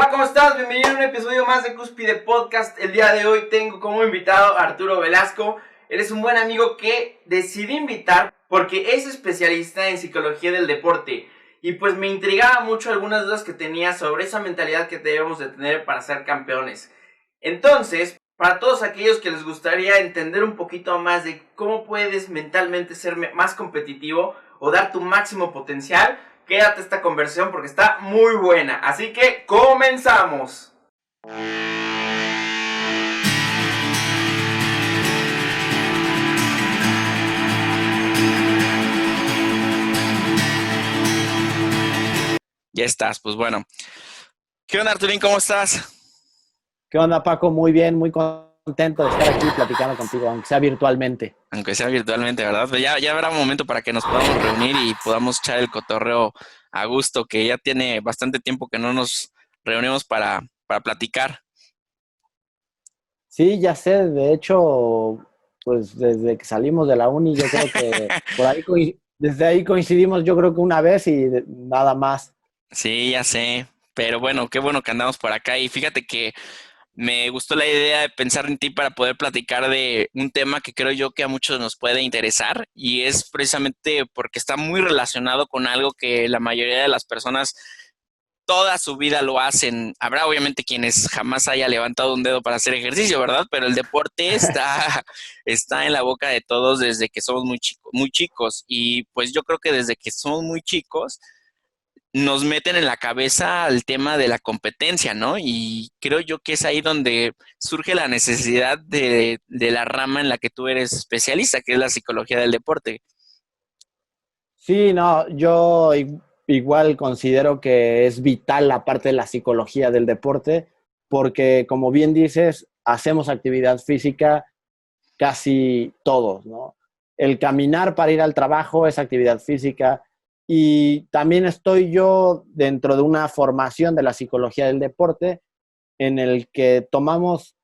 Hola, ¿cómo estás? Bienvenido a un episodio más de Cúspide Podcast. El día de hoy tengo como invitado a Arturo Velasco. Él es un buen amigo que decidí invitar porque es especialista en psicología del deporte. Y pues me intrigaba mucho algunas dudas que tenía sobre esa mentalidad que debemos de tener para ser campeones. Entonces, para todos aquellos que les gustaría entender un poquito más de cómo puedes mentalmente ser más competitivo o dar tu máximo potencial, quédate esta conversación porque está muy buena. Así que comenzamos. Ya estás, pues bueno. ¿Qué onda, Arturín? ¿Cómo estás? ¿Qué onda, Paco? Muy bien, muy contento de estar aquí platicando contigo, aunque sea virtualmente. Aunque sea virtualmente, ¿verdad? Pues ya habrá un momento para que nos podamos reunir y podamos echar el cotorreo a gusto, que ya tiene bastante tiempo que no nos reunimos para platicar. Sí, ya sé, de hecho, pues desde que salimos de la uni, yo creo que desde ahí coincidimos, yo creo que una vez y nada más. Sí, ya sé. Pero bueno, qué bueno que andamos por acá. Y fíjate que me gustó la idea de pensar en ti para poder platicar de un tema que creo yo que a muchos nos puede interesar y es precisamente porque está muy relacionado con algo que la mayoría de las personas toda su vida lo hacen. Habrá obviamente quienes jamás haya levantado un dedo para hacer ejercicio, ¿verdad? Pero el deporte está en la boca de todos desde que somos muy chicos y pues yo creo que desde que somos muy chicos nos meten en la cabeza el tema de la competencia, ¿no? Y creo yo que es ahí donde surge la necesidad de la rama en la que tú eres especialista, que es la psicología del deporte. Sí, no, igual considero que es vital la parte de la psicología del deporte, porque como bien dices, hacemos actividad física casi todos, ¿no? El caminar para ir al trabajo es actividad física y también estoy yo dentro de una formación de la psicología del deporte en el que tomamos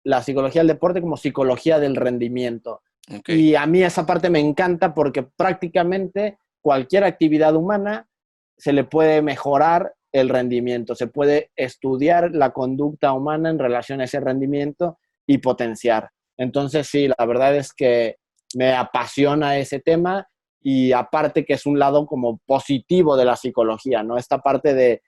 la psicología del deporte como psicología del rendimiento. Ok, Y a mí esa parte me encanta porque prácticamente cualquier actividad humana se le puede mejorar el rendimiento, se puede estudiar la conducta humana en relación a ese rendimiento y potenciar. Entonces, sí, la verdad es que me apasiona ese tema y aparte que es un lado como positivo de la psicología, ¿no? Esta parte de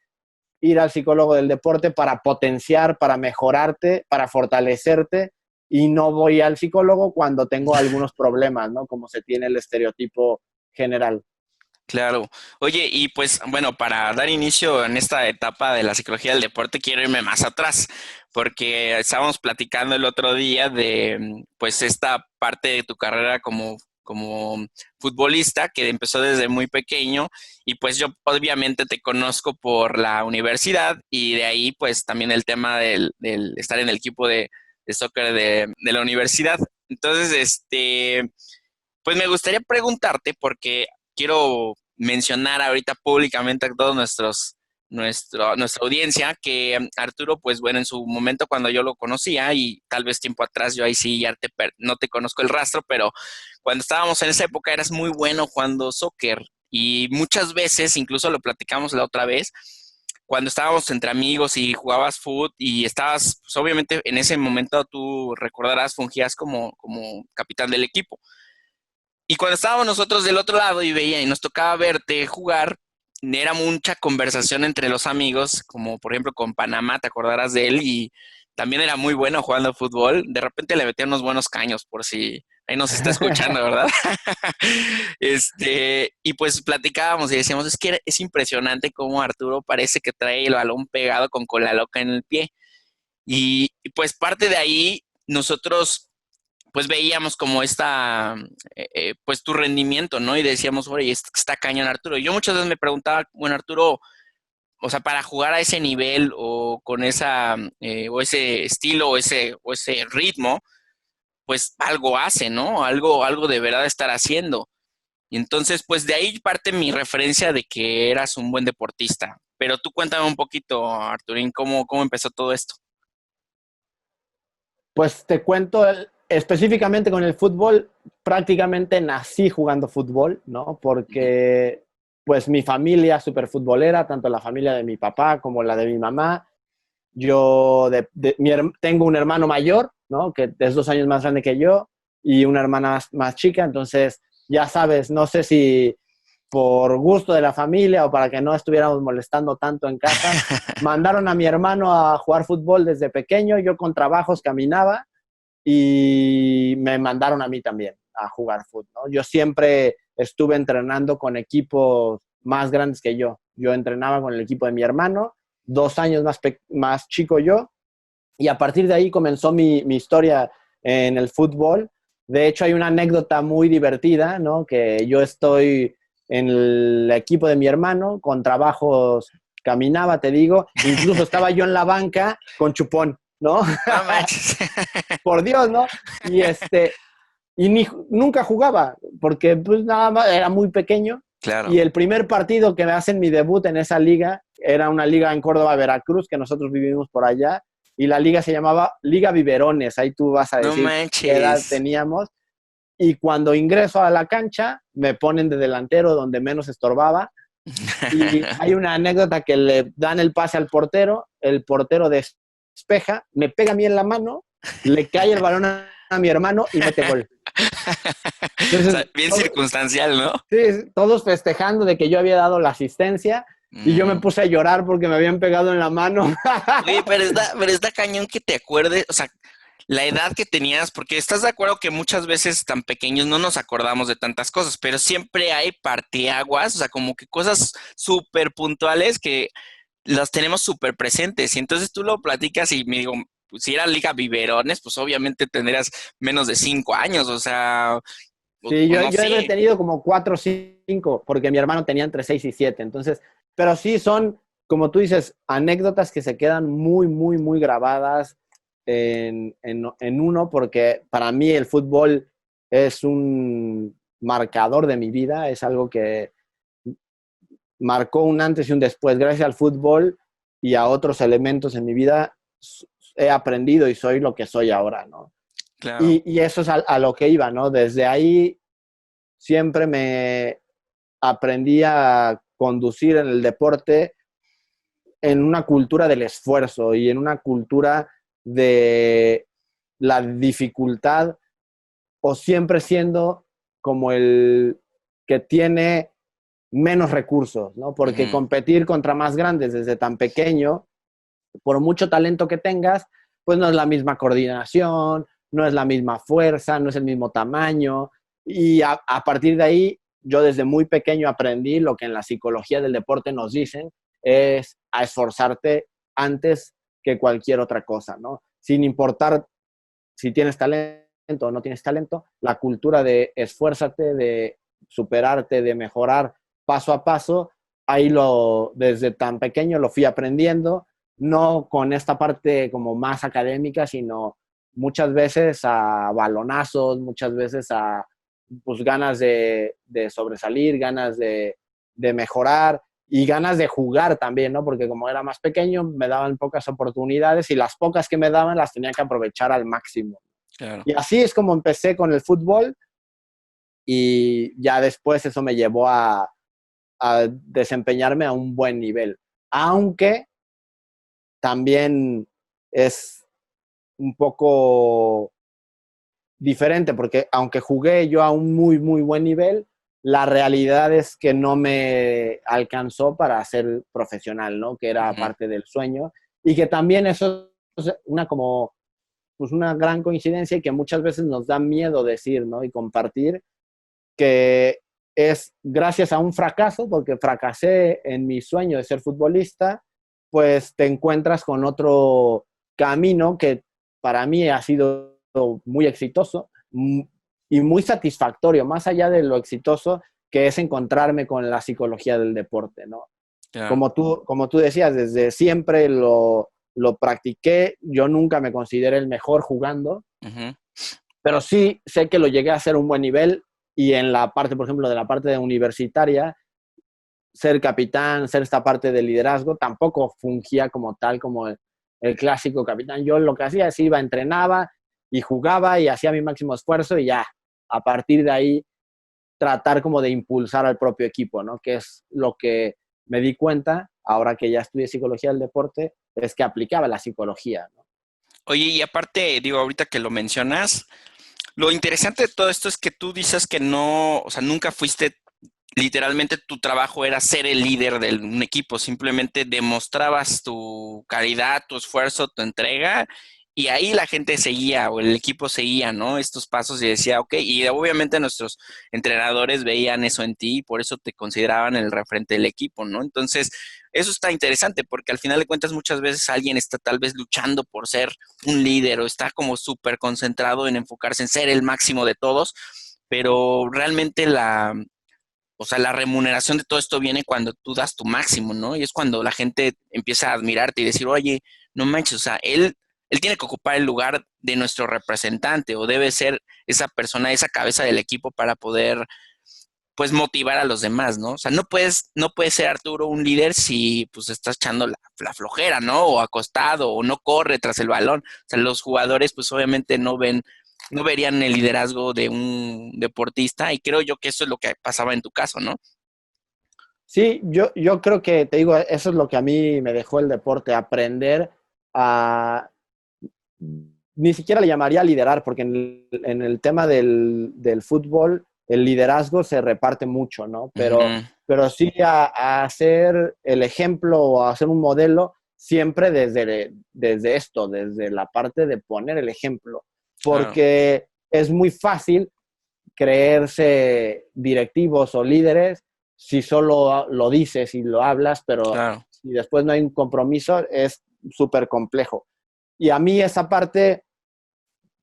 ir al psicólogo del deporte para potenciar, para mejorarte, para fortalecerte y no voy al psicólogo cuando tengo algunos problemas, ¿no? Como se tiene el estereotipo general. claro. Oye, y pues bueno, para dar inicio en esta etapa de la psicología del deporte, quiero irme más atrás, porque estábamos platicando el otro día de pues esta parte de tu carrera como futbolista que empezó desde muy pequeño y pues yo obviamente te conozco por la universidad y de ahí pues también el tema del estar en el equipo de soccer de la universidad. Entonces, pues me gustaría preguntarte, porque quiero mencionar ahorita públicamente a todos nuestra audiencia, que Arturo, pues bueno, en su momento cuando yo lo conocía, y tal vez tiempo atrás, yo ahí sí ya no te conozco el rastro, pero cuando estábamos en esa época eras muy bueno jugando soccer. Y muchas veces, incluso lo platicamos la otra vez, cuando estábamos entre amigos y jugabas fútbol y estabas, pues obviamente en ese momento tú recordarás, fungías como capitán del equipo. Y cuando estábamos nosotros del otro lado y veía y nos tocaba verte jugar, era mucha conversación entre los amigos, como por ejemplo con Panamá, te acordarás de él, y también era muy bueno jugando fútbol. De repente le metía unos buenos caños, por si ahí nos está escuchando, ¿verdad? Y pues platicábamos y decíamos, es que es impresionante cómo Arturo parece que trae el balón pegado con cola loca en el pie. Y pues parte de ahí nosotros pues veíamos como pues tu rendimiento, ¿no? Y decíamos, oye, está cañón Arturo. Y yo muchas veces me preguntaba, bueno, Arturo, o sea, para jugar a ese nivel o con o ese estilo o ese ritmo, pues algo hace, ¿no? Algo de verdad estar haciendo. Y entonces, pues de ahí parte mi referencia de que eras un buen deportista. Pero tú cuéntame un poquito, Arturín, cómo empezó todo esto. Pues te cuento específicamente con el fútbol, prácticamente nací jugando fútbol, ¿no? Ujú. Porque pues mi familia es súper futbolera, tanto la familia de mi papá como la de mi mamá, tengo un hermano mayor, ¿no? Que es 2 años más grande que yo, y una hermana más chica, entonces ya sabes, no sé si por gusto de la familia o para que no estuviéramos molestando tanto en casa, mandaron a mi hermano a jugar fútbol desde pequeño, yo con trabajos caminaba y me mandaron a mí también a jugar fútbol, ¿no? Yo siempre estuve entrenando con equipos más grandes que yo. Yo entrenaba con el equipo de mi hermano, 2 años más chico yo, y a partir de ahí comenzó mi historia en el fútbol. De hecho, hay una anécdota muy divertida, ¿no? Que yo estoy en el equipo de mi hermano, con trabajos caminaba, te digo, incluso estaba yo en la banca con chupón, ¿no? No manches. Por Dios, ¿no? Y nunca jugaba, porque pues nada más era muy pequeño. Claro. Y el primer partido que me hacen mi debut en esa liga era una liga en Córdoba, Veracruz, que nosotros vivimos por allá, y la liga se llamaba Liga Biberones. Ahí tú vas a No decir qué edad manches. teníamos. Y cuando ingreso a la cancha, me ponen de delantero donde menos estorbaba. Y hay una anécdota que le dan el pase al portero, el portero despeja, me pega a mí en la mano, le cae el balón a mi hermano y mete gol. O sea, Entonces, bien circunstancial, ¿no? sí, todos festejando de que yo había dado la asistencia y yo me Mm. puse a llorar porque me habían pegado en la mano. Oye, pero está cañón que te acuerdes, o sea, la edad que tenías, porque estás de acuerdo que muchas veces tan pequeños no nos acordamos de tantas cosas, pero siempre hay parteaguas, o sea, como que cosas súper puntuales que las tenemos súper presentes. Y entonces tú lo platicas y me digo, pues, si era Liga Biberones, pues obviamente tendrías menos de 5 años, o sea, Sí, o yo, no yo he sé. tenido como 4 o 5, porque mi hermano tenía entre 6 y 7. Entonces, pero sí son, como tú dices, anécdotas que se quedan muy, muy, muy grabadas en uno, porque para mí el fútbol es un marcador de mi vida, es algo que marcó un antes y un después. Gracias al fútbol y a otros elementos en mi vida, he aprendido y soy lo que soy ahora, ¿no? Claro. Y eso es a lo que iba, ¿no? Desde ahí siempre me aprendí a conducir en el deporte en una cultura del esfuerzo y en una cultura de la dificultad, o siempre siendo como el que tiene menos recursos, ¿no? Porque Ujú. competir contra más grandes desde tan pequeño, por mucho talento que tengas, pues no es la misma coordinación, no es la misma fuerza, no es el mismo tamaño. Y a partir de ahí, yo desde muy pequeño aprendí lo que en la psicología del deporte nos dicen, es a esforzarte antes que cualquier otra cosa, ¿no? Sin importar si tienes talento o no tienes talento, la cultura de esfuérzate, de superarte, de mejorar paso a paso, ahí desde tan pequeño lo fui aprendiendo, no con esta parte como más académica, sino muchas veces a balonazos, muchas veces a pues, ganas de sobresalir, ganas de mejorar y ganas de jugar también, ¿no? Porque como era más pequeño, me daban pocas oportunidades y las pocas que me daban las tenía que aprovechar al máximo. Claro. Y así es como empecé con el fútbol y ya después eso me llevó a desempeñarme a un buen nivel. Aunque también es un poco diferente, porque aunque jugué yo a un muy, muy buen nivel, la realidad es que no me alcanzó para ser profesional, ¿no? Que era Ujú. parte del sueño. Y que también eso es pues una gran coincidencia y que muchas veces nos da miedo decir, ¿no? Y compartir, que es gracias a un fracaso, porque fracasé en mi sueño de ser futbolista, pues te encuentras con otro camino que para mí ha sido muy exitoso y muy satisfactorio, más allá de lo exitoso que es encontrarme con la psicología del deporte, ¿no? Claro. Como tú decías, desde siempre lo practiqué, yo nunca me consideré el mejor jugando, Ujú. pero sí sé que lo llegué a hacer un buen nivel y en la parte, por ejemplo, de la parte de universitaria, ser capitán, ser esta parte de liderazgo, tampoco fungía como tal, como el clásico capitán. Yo lo que hacía es iba, entrenaba y jugaba y hacía mi máximo esfuerzo y ya, a partir de ahí tratar como de impulsar al propio equipo, ¿no? Que es lo que me di cuenta, ahora que ya estudié psicología del deporte, es que aplicaba la psicología, ¿no? Oye, y aparte, digo, ahorita que lo mencionas, lo interesante de todo esto es que tú dices que no, o sea, nunca fuiste, literalmente tu trabajo era ser el líder de un equipo, simplemente demostrabas tu calidad, tu esfuerzo, tu entrega, y ahí la gente seguía o el equipo seguía, ¿no? Estos pasos y decía, ok, y obviamente nuestros entrenadores veían eso en ti y por eso te consideraban el referente del equipo, ¿no? Entonces, eso está interesante porque al final de cuentas muchas veces alguien está tal vez luchando por ser un líder o está como súper concentrado en enfocarse en ser el máximo de todos, pero realmente o sea, la remuneración de todo esto viene cuando tú das tu máximo, ¿no? Y es cuando la gente empieza a admirarte y decir, oye, no manches, o sea, él tiene que ocupar el lugar de nuestro representante o debe ser esa persona, esa cabeza del equipo para poder, pues, motivar a los demás, ¿no? O sea, no puedes ser Arturo un líder si, pues, estás echando la flojera, ¿no? O acostado o no corre tras el balón. O sea, los jugadores, pues, obviamente no verían el liderazgo de un deportista y creo yo que eso es lo que pasaba en tu caso, ¿no? Sí, yo creo que, te digo, eso es lo que a mí me dejó el deporte, aprender a, ni siquiera le llamaría liderar, porque en el tema del fútbol el liderazgo se reparte mucho, ¿no? Ujú, Pero sí a hacer el ejemplo o a hacer un modelo siempre desde esto, desde la parte de poner el ejemplo, claro, porque es muy fácil creerse directivos o líderes si solo lo dices y lo hablas, pero claro. si después no hay un compromiso, es súper complejo. Y a mí esa parte,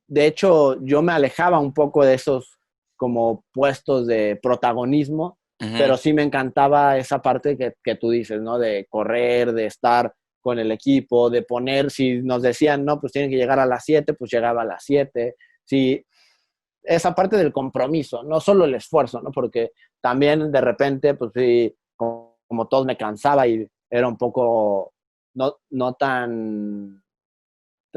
de hecho, yo me alejaba un poco de esos como puestos de protagonismo, Ujú, pero sí me encantaba esa parte que tú dices, ¿no? De correr, de estar con el equipo, de poner, si nos decían, no, pues tienen que llegar a las 7, pues llegaba a las 7. Si esa parte del compromiso, no solo el esfuerzo, ¿no? Porque también de repente, pues sí, como todos me cansaba y era un poco no tan,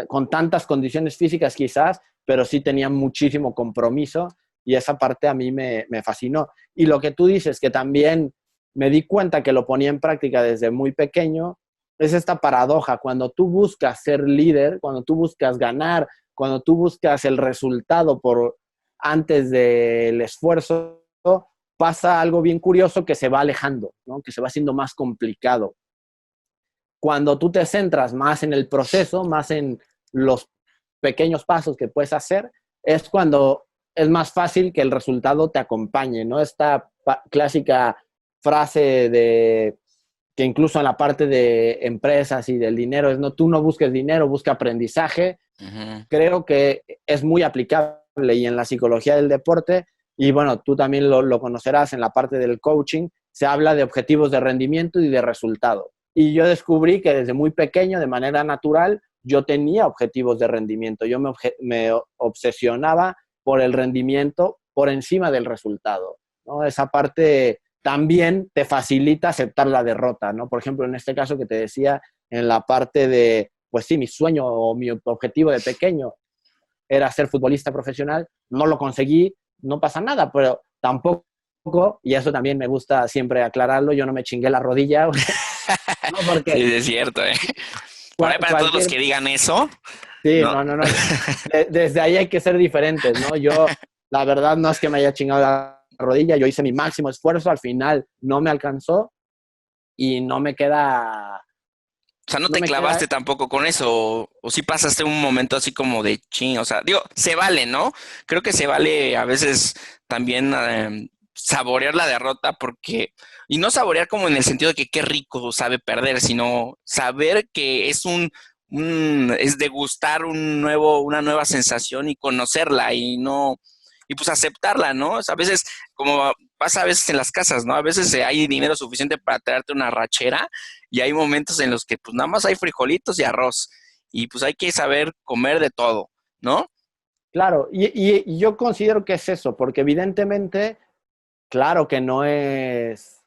con tantas condiciones físicas quizás, pero sí tenía muchísimo compromiso y esa parte a mí me fascinó. Y lo que tú dices, que también me di cuenta que lo ponía en práctica desde muy pequeño, es esta paradoja, cuando tú buscas ser líder, cuando tú buscas ganar, cuando tú buscas el resultado por antes del esfuerzo, pasa algo bien curioso que se va alejando, ¿no? Que se va haciendo más complicado. Cuando tú te centras más en el proceso, más en los pequeños pasos que puedes hacer, es cuando es más fácil que el resultado te acompañe, ¿no? Esta clásica frase de que incluso en la parte de empresas y del dinero es, no, tú no busques dinero, busca aprendizaje. ujú. Creo que es muy aplicable y en la psicología del deporte, y bueno, tú también lo conocerás en la parte del coaching, se habla de objetivos de rendimiento y de resultado. Y yo descubrí que desde muy pequeño, de manera natural, yo tenía objetivos de rendimiento. Yo me obsesionaba por el rendimiento por encima del resultado, ¿no? Esa parte también te facilita aceptar la derrota, ¿no? Por ejemplo, en este caso que te decía, en la parte de, pues sí, mi sueño o mi objetivo de pequeño era ser futbolista profesional, no lo conseguí, no pasa nada, pero tampoco, y eso también me gusta siempre aclararlo, yo no me chingué la rodilla, no, porque Sí, es cierto, ¿eh? Por ahí para todos los cualquier, que digan eso, sí, ¿no? no, desde ahí hay que ser diferentes, ¿no? Yo, la verdad, no es que me haya chingado la rodilla, yo hice mi máximo esfuerzo, al final no me alcanzó y O sea, no no te me queda, clavaste tampoco con eso, o sí pasaste un momento así como de ching, o sea, digo, se vale, ¿no? Creo que se vale a veces también saborear la derrota porque, y no saborear como en el sentido de que qué rico sabe perder, sino saber que es es degustar una nueva sensación y conocerla y no, y pues aceptarla, ¿no? O sea, a veces, como pasa a veces en las casas, ¿no? A veces hay dinero suficiente para traerte una rachera y hay momentos en los que pues nada más hay frijolitos y arroz y pues hay que saber comer de todo, ¿no? claro, y yo considero que es eso, porque evidentemente, claro que no es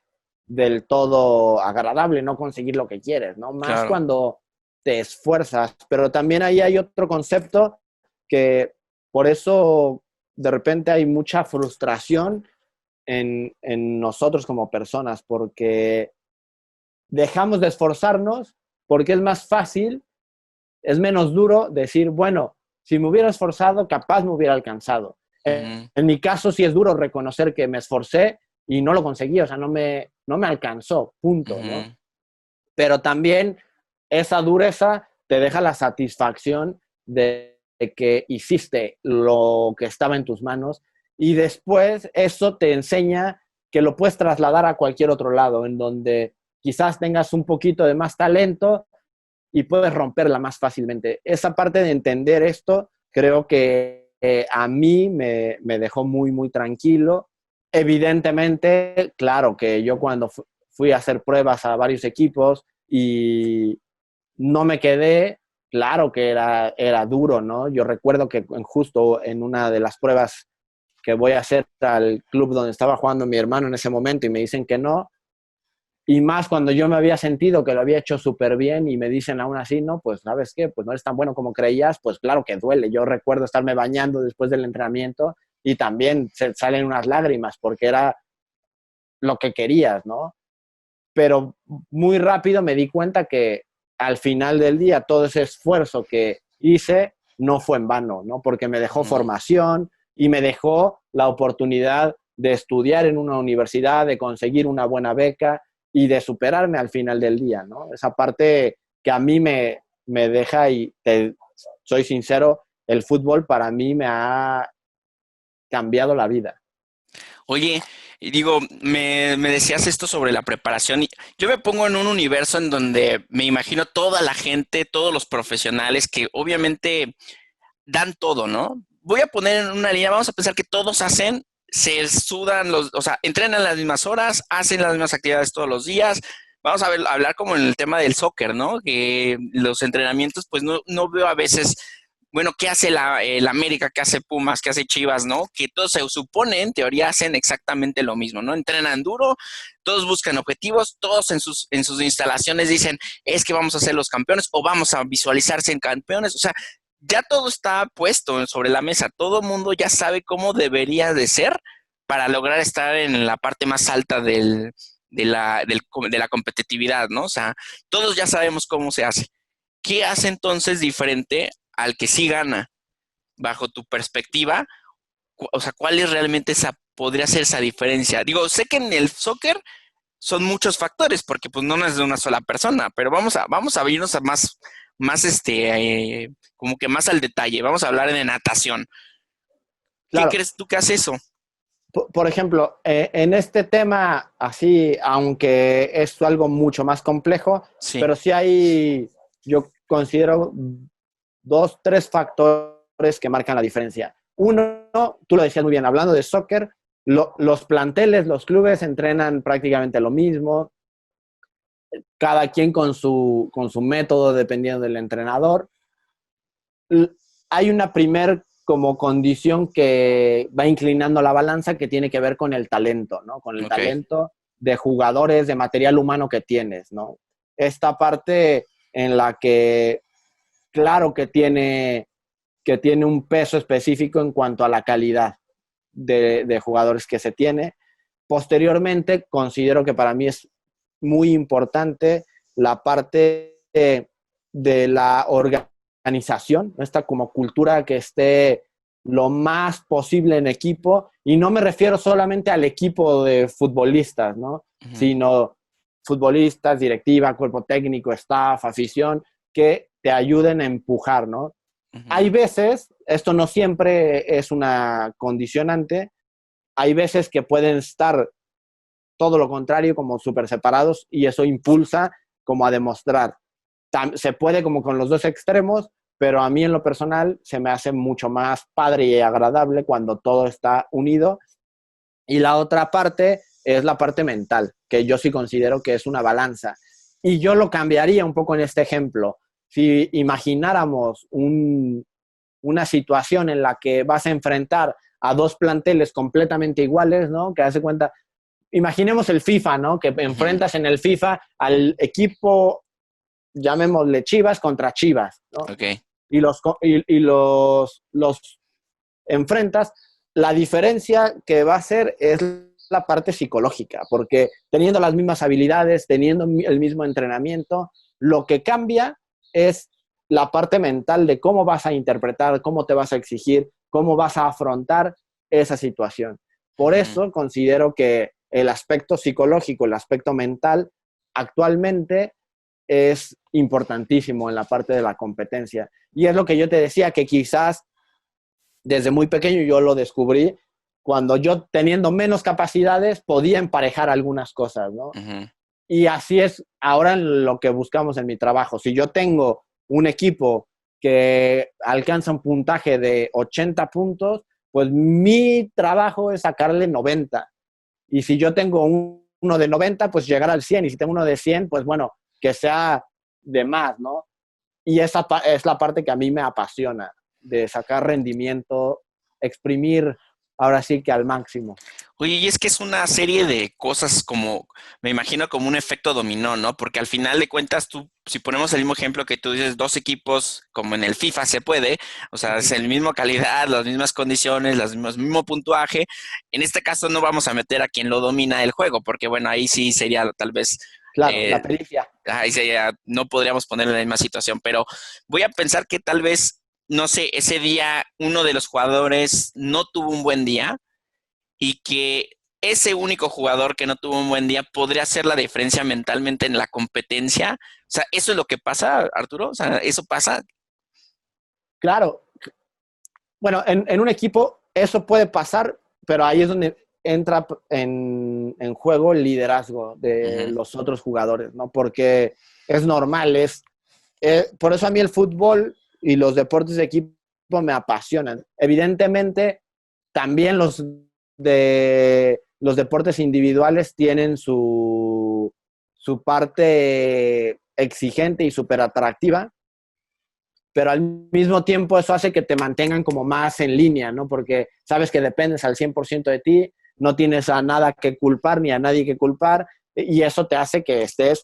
del todo agradable no conseguir lo que quieres, ¿no? Más Claro. cuando te esfuerzas, pero también ahí hay otro concepto que por eso de repente hay mucha frustración en nosotros como personas, porque dejamos de esforzarnos porque es más fácil, es menos duro decir, bueno, si me hubiera esforzado, capaz me hubiera alcanzado. Ujú, En mi caso sí es duro reconocer que me esforcé y no lo conseguí, o sea, no me alcanzó, punto, ¿no? ujú. Pero también esa dureza te deja la satisfacción de que hiciste lo que estaba en tus manos y después eso te enseña que lo puedes trasladar a cualquier otro lado, en donde quizás tengas un poquito de más talento y puedes romperla más fácilmente. Esa parte de entender esto creo que a mí me dejó muy, muy tranquilo. Evidentemente, claro que yo cuando fui a hacer pruebas a varios equipos y no me quedé, claro que era duro, ¿no? Yo recuerdo que justo en una de las pruebas que voy a hacer al club donde estaba jugando mi hermano en ese momento y me dicen que no, y más cuando yo me había sentido que lo había hecho súper bien y me dicen aún así, no, pues ¿sabes qué? Pues no eres tan bueno como creías, pues claro que duele. Yo recuerdo estarme bañando después del entrenamiento y también se salen unas lágrimas porque era lo que querías, ¿no? Pero muy rápido me di cuenta que al final del día todo ese esfuerzo que hice no fue en vano, ¿no? Porque me dejó Ujú. formación y me dejó la oportunidad de estudiar en una universidad, de conseguir una buena beca y de superarme al final del día, ¿no? Esa parte que a mí me deja, y soy sincero, el fútbol para mí me ha cambiado la vida. Oye, y digo, me decías esto sobre la preparación y yo me pongo en un universo en donde me imagino toda la gente, todos los profesionales que obviamente dan todo, ¿no? Voy a poner en una línea, vamos a pensar que todos hacen, se sudan o sea, entrenan las mismas horas, hacen las mismas actividades todos los días. Vamos a ver, hablar como en el tema del soccer, ¿no? Que los entrenamientos, pues no veo a veces, bueno, ¿qué hace el América? ¿Qué hace Pumas? ¿Qué hace Chivas? ¿No? Que todos se supone, en teoría, hacen exactamente lo mismo, ¿no? Entrenan duro, todos buscan objetivos, todos en sus instalaciones dicen, es que vamos a ser los campeones o vamos a visualizarse en campeones. O sea, ya todo está puesto sobre la mesa, todo el mundo ya sabe cómo debería de ser para lograr estar en la parte más alta de la competitividad, ¿no? O sea, todos ya sabemos cómo se hace. ¿Qué hace entonces diferente al que sí gana bajo tu perspectiva? O sea, ¿cuál es realmente podría ser esa diferencia? Digo, sé que en el soccer son muchos factores, porque pues no es de una sola persona, pero vamos a irnos a más como que más al detalle. Vamos a hablar de natación. ¿Qué Claro, crees tú que hace eso? por ejemplo, en este tema, así, aunque es algo mucho más complejo, Sí, pero sí hay, yo considero, dos, tres factores que marcan la diferencia. Uno, tú lo decías muy bien, hablando de soccer, los planteles, los clubes entrenan prácticamente lo mismo, cada quien con su método dependiendo del entrenador. Hay una primer como condición que va inclinando la balanza que tiene que ver con el talento, ¿no? Con el ok. talento de jugadores, de material humano que tienes, ¿no? Esta parte en la que, claro que tiene un peso específico en cuanto a la calidad de jugadores que se tiene. Posteriormente, considero que para mí es muy importante la parte de la organización, esta como cultura que esté lo más posible en equipo, y no me refiero solamente al equipo de futbolistas, ¿no? Ujú, Sino futbolistas, directiva, cuerpo técnico, staff, afición, que te ayuden a empujar, ¿no? ujú, Hay veces, esto no siempre es una condicionante, hay veces que pueden estar todo lo contrario, como súper separados, y eso impulsa como a demostrar. Se puede como con los dos extremos, pero a mí en lo personal se me hace mucho más padre y agradable cuando todo está unido. Y la otra parte es la parte mental, que yo sí considero que es una balanza. Y yo lo cambiaría un poco en este ejemplo. Si imagináramos una situación en la que vas a enfrentar a dos planteles completamente iguales, ¿no? Que hace cuenta, imaginemos el FIFA, ¿no? Que ujú. enfrentas en el FIFA al equipo, llamémosle Chivas contra Chivas, ¿no? Ok. Y los enfrentas. La diferencia que va a ser es la parte psicológica, porque teniendo las mismas habilidades, teniendo el mismo entrenamiento, Lo que cambia es la parte mental de cómo vas a interpretar, cómo te vas a exigir, cómo vas a afrontar esa situación. Por Ujú. eso considero que el aspecto psicológico, el aspecto mental, actualmente es importantísimo en la parte de la competencia. Y es lo que yo te decía, que quizás desde muy pequeño yo lo descubrí, cuando yo teniendo menos capacidades podía emparejar algunas cosas, ¿no? Ujú. Y así es ahora lo que buscamos en mi trabajo. Si yo tengo un equipo que alcanza un puntaje de 80 puntos, pues mi trabajo es sacarle 90. Y si yo tengo uno de 90, pues llegar al 100. Y si tengo uno de 100, pues bueno, que sea de más, ¿no? Y esa es la parte que a mí me apasiona, de sacar rendimiento, exprimir ahora sí que al máximo. Oye, y es que es una serie de cosas como, me imagino como un efecto dominó, ¿no? Porque al final de cuentas, tú, si ponemos el mismo ejemplo que tú dices, dos equipos, como en el FIFA se puede, o sea, es el mismo calidad, las mismas condiciones, mismo puntuaje. En este caso no vamos a meter a quien lo domina el juego, porque bueno, ahí sí sería tal vez, Claro, eh, la pericia. ahí sería, no podríamos poner en la misma situación, pero voy a pensar que tal vez, no sé, ese día uno de los jugadores no tuvo un buen día y que ese único jugador que no tuvo un buen día podría hacer la diferencia mentalmente en la competencia. O sea, eso es lo que pasa, Arturo. O sea, eso pasa. Claro, bueno, en un equipo eso puede pasar, pero ahí es donde entra en juego el liderazgo de Ujú. los otros jugadores, ¿no? Porque es normal, por eso a mí el fútbol y los deportes de equipo me apasionan. Evidentemente, también los deportes individuales tienen su parte exigente y súper atractiva, pero al mismo tiempo eso hace que te mantengan como más en línea, ¿no? Porque sabes que dependes al 100% de ti, no tienes a nada que culpar ni a nadie que culpar, y eso te hace que estés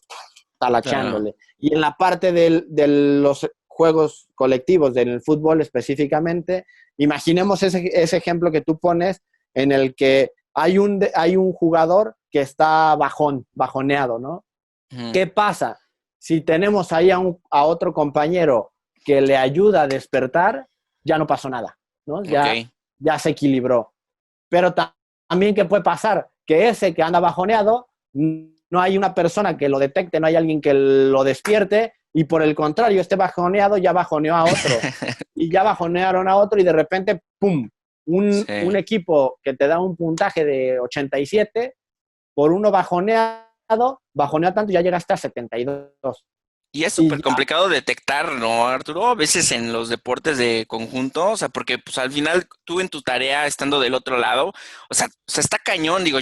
Claro. talachándole. Y en la parte de los juegos colectivos, del fútbol específicamente, imaginemos ese ejemplo que tú pones en el que hay un jugador que está bajoneado, ¿no? Ujú. ¿Qué pasa? Si tenemos ahí a otro compañero que le ayuda a despertar, ya no pasó nada, ¿no? Ok. Ya se equilibró. Pero también, ¿qué puede pasar? Que ese que anda bajoneado, no hay una persona que lo detecte, no hay alguien que lo despierte, y por el contrario, este bajoneado ya bajoneó a otro, y ya bajonearon a otro, y de repente, ¡pum! Un Sí. equipo que te da un puntaje de 87, por uno bajonea tanto, ya llegaste a 72. Y es súper Y ya, complicado detectar, ¿no, Arturo? A veces en los deportes de conjunto, o sea, porque pues al final tú en tu tarea estando del otro lado, o sea, está cañón, digo,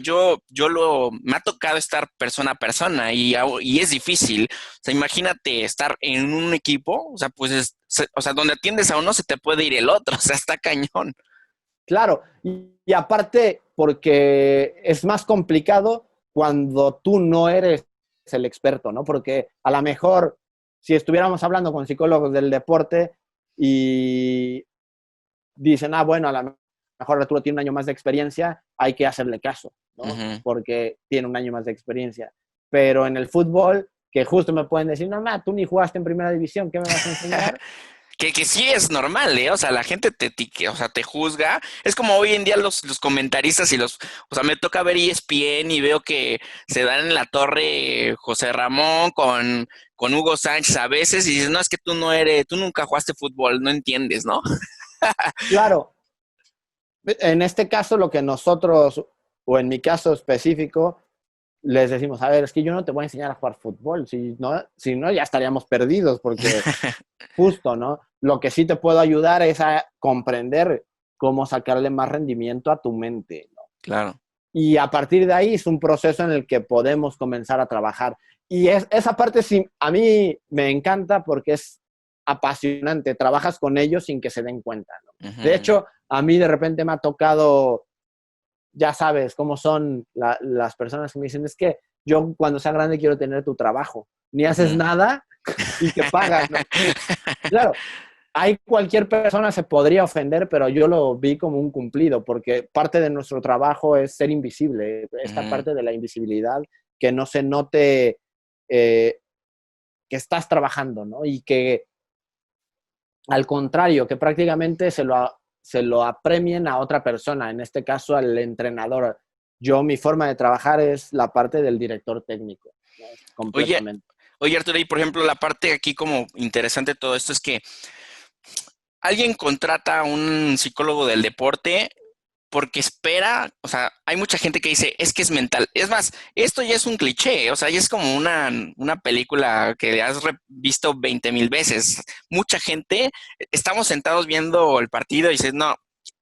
me ha tocado estar persona a persona y es difícil. O sea, imagínate estar en un equipo, o sea, pues, o sea, donde atiendes a uno se te puede ir el otro, o sea, está cañón. claro, y aparte, porque es más complicado cuando tú no eres el experto, ¿no? Porque a lo mejor, si estuviéramos hablando con psicólogos del deporte y dicen, bueno, a lo mejor Arturo tiene un año más de experiencia, hay que hacerle caso, ¿no? Ujú. Porque tiene un año más de experiencia. Pero en el fútbol, que justo me pueden decir, no, tú ni jugaste en primera división, ¿qué me vas a enseñar? Que sí es normal, ¿eh? O sea, la gente o sea, te juzga. Es como hoy en día los comentaristas o sea, me toca ver ESPN y veo que se dan en la torre José Ramón con Hugo Sánchez a veces y dices, no, es que tú nunca jugaste fútbol, no entiendes, ¿no? Claro, en este caso lo que nosotros, o en mi caso específico, les decimos, a ver, es que yo no te voy a enseñar a jugar fútbol, si no ya estaríamos perdidos, porque justo, ¿no? Lo que sí te puedo ayudar es a comprender cómo sacarle más rendimiento a tu mente, ¿no? Claro. Y a partir de ahí es un proceso en el que podemos comenzar a trabajar. Y esa parte sí, a mí me encanta porque es apasionante, trabajas con ellos sin que se den cuenta, ¿no? De Ujú. hecho, a mí de repente me ha tocado, ya sabes cómo son las personas que me dicen, es que yo cuando sea grande quiero tener tu trabajo. Ni haces Ujú. nada y te pagan, ¿no? Claro, hay cualquier persona se podría ofender, pero yo lo vi como un cumplido, porque parte de nuestro trabajo es ser invisible, esta Ujú. parte de la invisibilidad, que no se note eh, estás trabajando, ¿no? Y que, al contrario, que prácticamente se lo apremien a otra persona, en este caso al entrenador. Mi forma de trabajar es la parte del director técnico, ¿no? Oye, Completamente. oye Arturo, y por ejemplo, la parte aquí como interesante de todo esto es que alguien contrata a un psicólogo del deporte porque espera, o sea, hay mucha gente que dice, es que es mental. Es más, esto ya es un cliché, o sea, ya es como una película que has visto 20,000 veces. Mucha gente, estamos sentados viendo el partido y dices, no,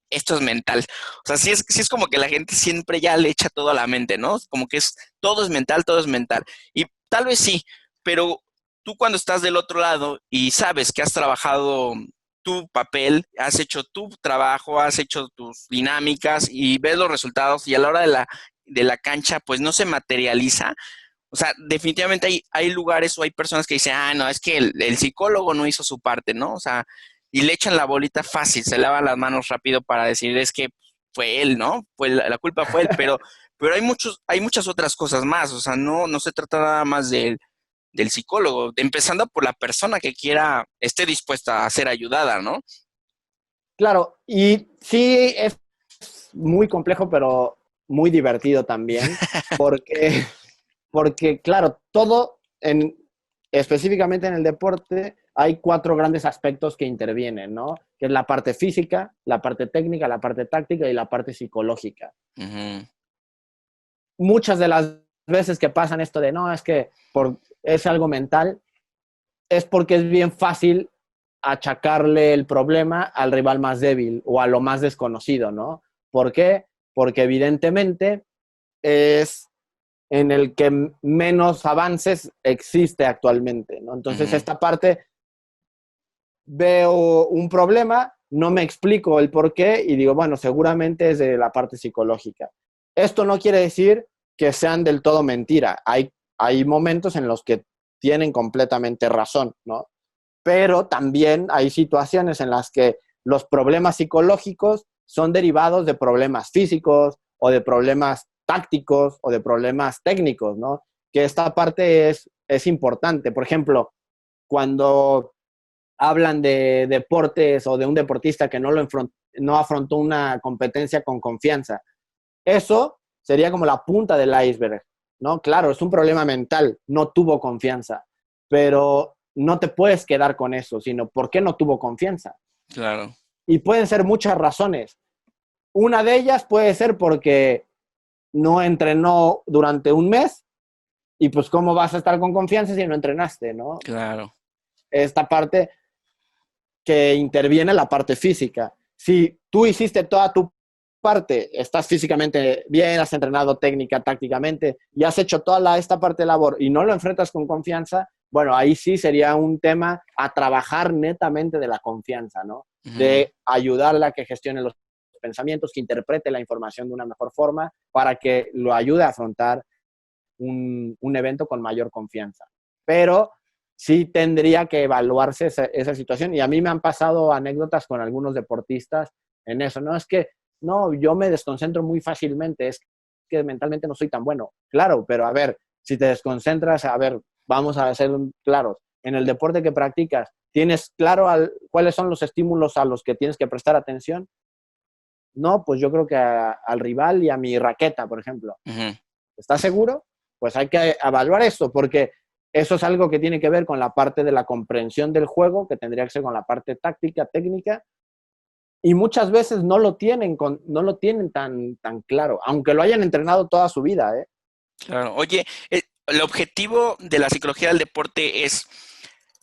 esto es mental. O sea, sí es como que la gente siempre ya le echa todo a la mente, ¿no? Como que es, todo es mental, todo es mental. Y tal vez sí, pero tú cuando estás del otro lado y sabes que has trabajado tu papel, has hecho tu trabajo, has hecho tus dinámicas y ves los resultados y a la hora de la cancha, pues no se materializa. O sea, definitivamente hay lugares o hay personas que dicen, ah, no, es que el psicólogo no hizo su parte, ¿no? O sea, y le echan la bolita fácil, se lavan las manos rápido para decir, es que fue él, ¿no? Fue la culpa fue él, pero hay muchas otras cosas más, o sea, no se trata nada más del psicólogo, empezando por la persona que quiera, esté dispuesta a ser ayudada, ¿no? Claro, y sí es muy complejo, pero muy divertido también, porque, porque claro, específicamente en el deporte, hay cuatro grandes aspectos que intervienen, ¿no? Que es la parte física, la parte técnica, la parte táctica y la parte psicológica. Ujú, Muchas de las veces que pasan esto de, no, es que es algo mental, es porque es bien fácil achacarle el problema al rival más débil o a lo más desconocido, ¿no? ¿Por qué? Porque evidentemente es en el que menos avances existe actualmente, ¿no? Entonces, ujú, esta parte, veo un problema, no me explico el por qué y digo, bueno, seguramente es de la parte psicológica. Esto no quiere decir que sean del todo mentira. Hay momentos en los que tienen completamente razón, ¿no? Pero también hay situaciones en las que los problemas psicológicos son derivados de problemas físicos o de problemas tácticos o de problemas técnicos, ¿no? Que esta parte es importante. Por ejemplo, cuando hablan de deportes o de un deportista que no afrontó una competencia con confianza, eso sería como la punta del iceberg, ¿no? Claro, es un problema mental, no tuvo confianza, pero no te puedes quedar con eso, sino ¿por qué no tuvo confianza? claro, Y pueden ser muchas razones. Una de ellas puede ser porque no entrenó durante un mes y pues cómo vas a estar con confianza si no entrenaste, ¿no? claro. Esta parte que interviene la parte física. Si tú hiciste toda tu parte, estás físicamente bien, has entrenado técnica, tácticamente y has hecho toda esta parte de labor y no lo enfrentas con confianza, bueno, ahí sí sería un tema a trabajar netamente de la confianza, ¿no? Ujú. De ayudarla a que gestione los pensamientos, que interprete la información de una mejor forma para que lo ayude a afrontar un evento con mayor confianza. Pero sí tendría que evaluarse esa situación y a mí me han pasado anécdotas con algunos deportistas en eso, ¿no? Es que, no, yo me desconcentro muy fácilmente, es que mentalmente no soy tan bueno. Claro, pero a ver, si te desconcentras, a ver, vamos a ser claros, en el deporte que practicas, ¿tienes claro cuáles son los estímulos a los que tienes que prestar atención? No, pues yo creo que al rival y a mi raqueta, por ejemplo. Ujú. ¿Estás seguro? Pues hay que evaluar eso, porque eso es algo que tiene que ver con la parte de la comprensión del juego, que tendría que ser con la parte táctica, técnica, y muchas veces no lo tienen tan claro, aunque lo hayan entrenado toda su vida, ¿eh? Claro. Oye, el objetivo de la psicología del deporte es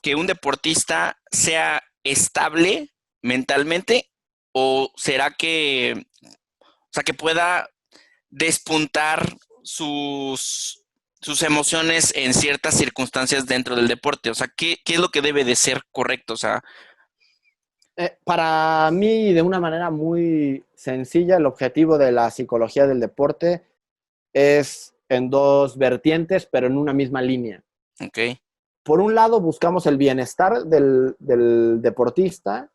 que un deportista sea estable mentalmente o será que, o sea, que pueda despuntar sus emociones en ciertas circunstancias dentro del deporte. O sea, ¿qué es lo que debe de ser correcto? O sea, Para mí, de una manera muy sencilla, el objetivo de la psicología del deporte es en dos vertientes, pero en una misma línea. ok, Por un lado, buscamos el bienestar del deportista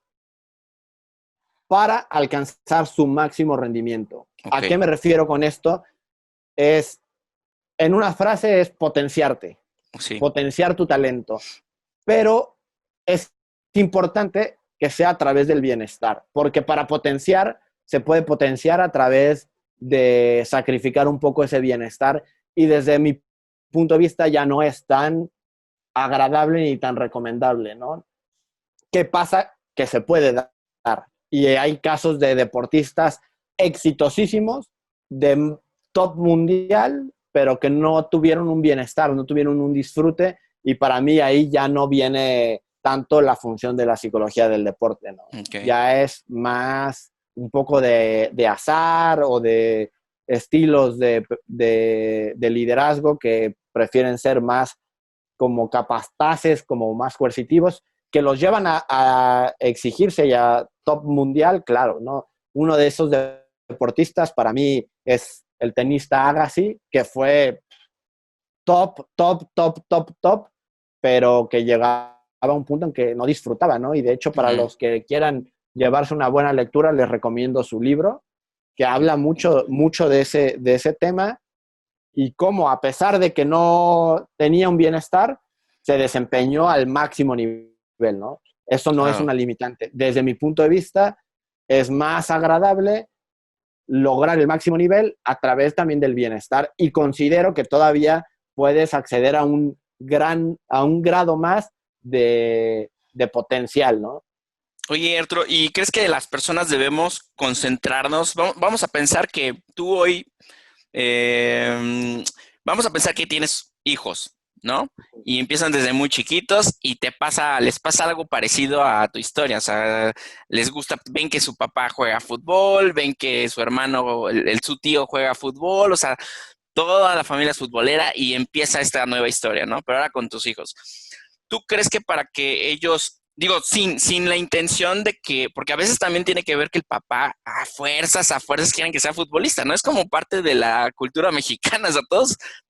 para alcanzar su máximo rendimiento. ok, ¿A qué me refiero con esto? Es, en una frase, es potenciarte. Sí. potenciar tu talento, pero es importante que sea a través del bienestar, porque para potenciar, se puede potenciar a través de sacrificar un poco ese bienestar y desde mi punto de vista ya no es tan agradable ni tan recomendable, ¿no? ¿Qué pasa? Que se puede dar. Y hay casos de deportistas exitosísimos, de top mundial, pero que no tuvieron un bienestar, no tuvieron un disfrute, y para mí ahí ya no viene tanto la función de la psicología del deporte, ¿no? Okay. Ya es más un poco de azar o de estilos de liderazgo que prefieren ser más como capaces, como más coercitivos, que los llevan a exigirse ya top mundial, claro, ¿no? Uno de esos deportistas para mí es el tenista Agassi, que fue top, top, top, top, top, pero que llegaba a un punto en que no disfrutaba, ¿no? Y de hecho, para Ujú. los que quieran llevarse una buena lectura, les recomiendo su libro, que habla mucho, mucho de ese tema y cómo, a pesar de que no tenía un bienestar, se desempeñó al máximo nivel, ¿no? Eso no es Claro. una limitante. Desde mi punto de vista, es más agradable lograr el máximo nivel a través también del bienestar y considero que todavía puedes acceder a un grado más de potencial, ¿no? Oye, Arturo, ¿y crees que las personas debemos concentrarnos? Vamos a pensar que tú hoy, eh, vamos a pensar que tienes hijos, ¿no? Y empiezan desde muy chiquitos y les pasa algo parecido a tu historia. O sea, les gusta, ven que su papá juega fútbol, ven que su hermano, su tío juega fútbol, o sea, toda la familia es futbolera y empieza esta nueva historia, ¿no? Pero ahora con tus hijos. ¿Tú crees que para que ellos, digo, sin la intención de que, porque a veces también tiene que ver que el papá a fuerzas quieren que sea futbolista, ¿no? Es como parte de la cultura mexicana, o sea,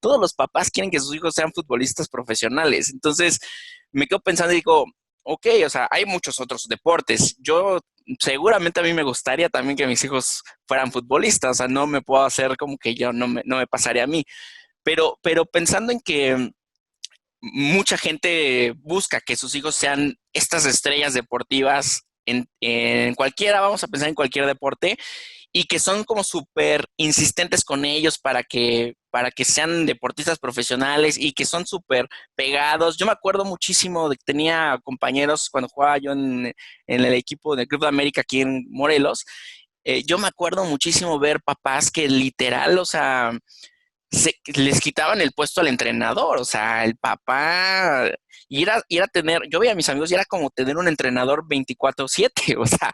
todos los papás quieren que sus hijos sean futbolistas profesionales. Entonces, me quedo pensando y digo, ok, o sea, hay muchos otros deportes. Yo seguramente a mí me gustaría también que mis hijos fueran futbolistas, o sea, no me puedo hacer como que yo no me pasaría a mí. Pero pensando en que mucha gente busca que sus hijos sean estas estrellas deportivas en cualquiera, vamos a pensar en cualquier deporte, y que son como súper insistentes con ellos para que sean deportistas profesionales y que son súper pegados. Yo me acuerdo muchísimo de que tenía compañeros cuando jugaba yo en el equipo del Club de América aquí en Morelos. Yo me acuerdo muchísimo ver papás que literal, o sea, les quitaban el puesto al entrenador, o sea, el papá, ir a tener, yo veía a mis amigos y era como tener un entrenador 24/7, o sea,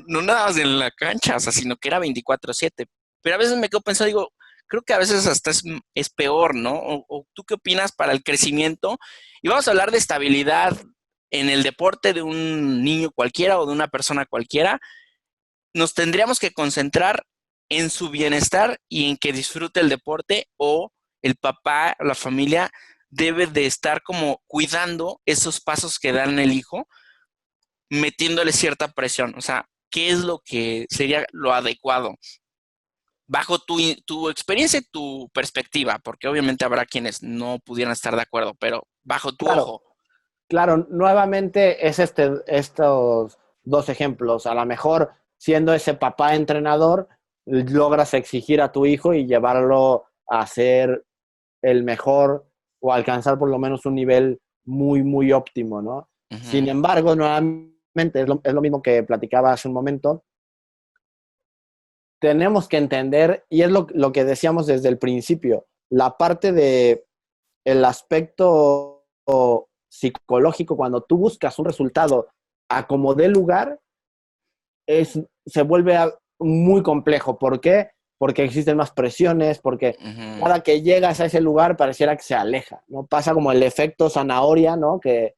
no nada más en la cancha, o sea, sino que era 24/7. Pero a veces me quedo pensando, digo, creo que a veces hasta es peor, ¿no? O tú qué opinas para el crecimiento. Y vamos a hablar de estabilidad en el deporte de un niño cualquiera o de una persona cualquiera. Nos tendríamos que concentrar en su bienestar y en que disfrute el deporte, o el papá, la familia debe de estar como cuidando esos pasos que dan el hijo, metiéndole cierta presión. O sea, ¿qué es lo que sería lo adecuado? Bajo tu experiencia y tu perspectiva, porque obviamente habrá quienes no pudieran estar de acuerdo, pero bajo tu Claro, ojo. claro, nuevamente es estos dos ejemplos. A lo mejor siendo ese papá entrenador, logras exigir a tu hijo y llevarlo a ser el mejor o alcanzar por lo menos un nivel muy, muy óptimo, ¿no? Sin Ujú. embargo, nuevamente es lo mismo que platicaba hace un momento, tenemos que entender, y es lo que decíamos desde el principio, la parte de el aspecto psicológico, cuando tú buscas un resultado a como dé lugar, se vuelve muy complejo. ¿Por qué? Porque existen más presiones, porque Ujú. cada que llegas a ese lugar pareciera que se aleja, ¿no? Pasa como el efecto zanahoria, ¿no? Que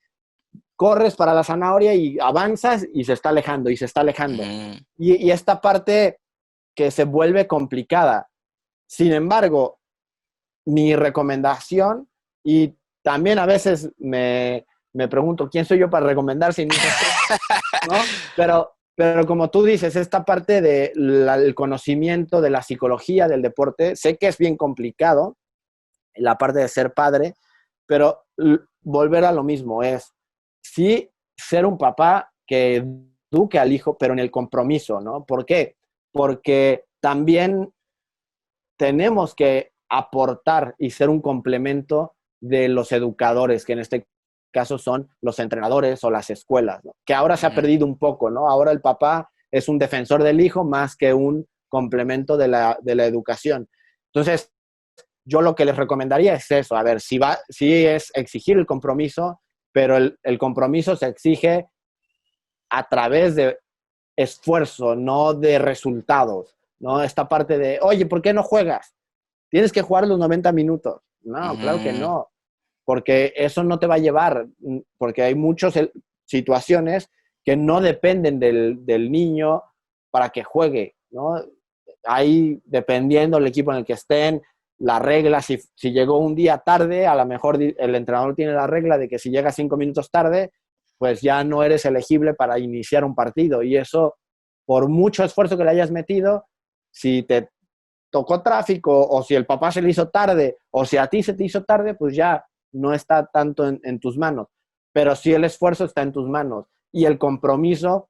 corres para la zanahoria y avanzas y se está alejando y se está alejando. Ujú. Y esta parte que se vuelve complicada. Sin embargo, mi recomendación, y también a veces me pregunto, ¿quién soy yo para recomendar si mi hijo es, ¿no? Pero como tú dices, esta parte del conocimiento de la psicología del deporte, sé que es bien complicado, la parte de ser padre, pero volver a lo mismo es, sí, ser un papá que eduque al hijo, pero en el compromiso, ¿no? ¿Por qué? Porque también tenemos que aportar y ser un complemento de los educadores, que en este caso son los entrenadores o las escuelas, ¿no? Que ahora se ha Ujú. perdido un poco, ¿no? Ahora el papá es un defensor del hijo más que un complemento de la educación. Entonces, yo lo que les recomendaría es eso, a ver, si es exigir el compromiso, pero el compromiso se exige a través de esfuerzo, no de resultados, ¿no? Esta parte de, oye, ¿por qué no juegas? Tienes que jugar los 90 minutos. No, claro que Ujú. no, porque eso no te va a llevar, porque hay muchas situaciones que no dependen del niño para que juegue, ¿no? Ahí, dependiendo del equipo en el que estén, la regla, si llegó un día tarde, a lo mejor el entrenador tiene la regla de que si llega 5 minutos tarde, pues ya no eres elegible para iniciar un partido. Y eso, por mucho esfuerzo que le hayas metido, si te tocó tráfico o si el papá se le hizo tarde o si a ti se te hizo tarde, pues ya no está tanto en tus manos. Pero sí el esfuerzo está en tus manos y el compromiso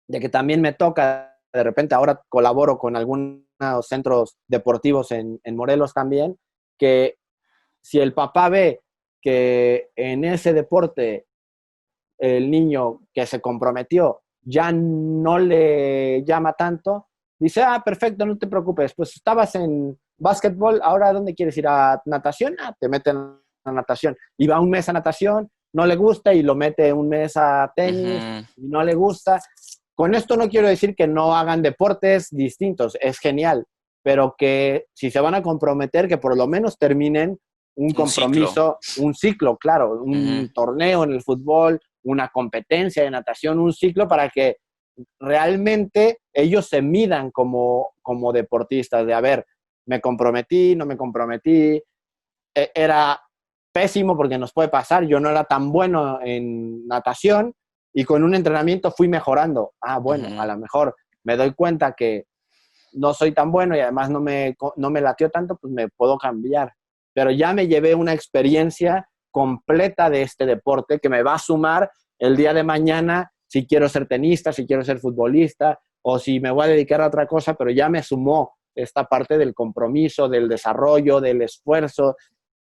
de que también me toca, de repente ahora colaboro con algunos centros deportivos en Morelos también, que si el papá ve que en ese deporte el niño que se comprometió ya no le llama tanto, dice, ah, perfecto, no te preocupes, pues estabas en básquetbol, ahora ¿dónde quieres ir? ¿A natación? Ah, te meten a natación. Y va un mes a natación, no le gusta y lo mete un mes a tenis Ujú. y no le gusta. Con esto no quiero decir que no hagan deportes distintos, es genial, pero que si se van a comprometer, que por lo menos terminen un Un ciclo. compromiso, un ciclo, claro, Ujú. un torneo en el fútbol, una competencia de natación, un ciclo para que realmente ellos se midan como deportistas, de a ver, me comprometí, no me comprometí, era pésimo porque nos puede pasar, yo no era tan bueno en natación y con un entrenamiento fui mejorando. Ah, bueno, a Ujú. lo mejor me doy cuenta que no soy tan bueno y además no me latió tanto, pues me puedo cambiar. Pero ya me llevé una experiencia completa de este deporte que me va a sumar el día de mañana si quiero ser tenista, si quiero ser futbolista o si me voy a dedicar a otra cosa, pero ya me sumó esta parte del compromiso, del desarrollo, del esfuerzo,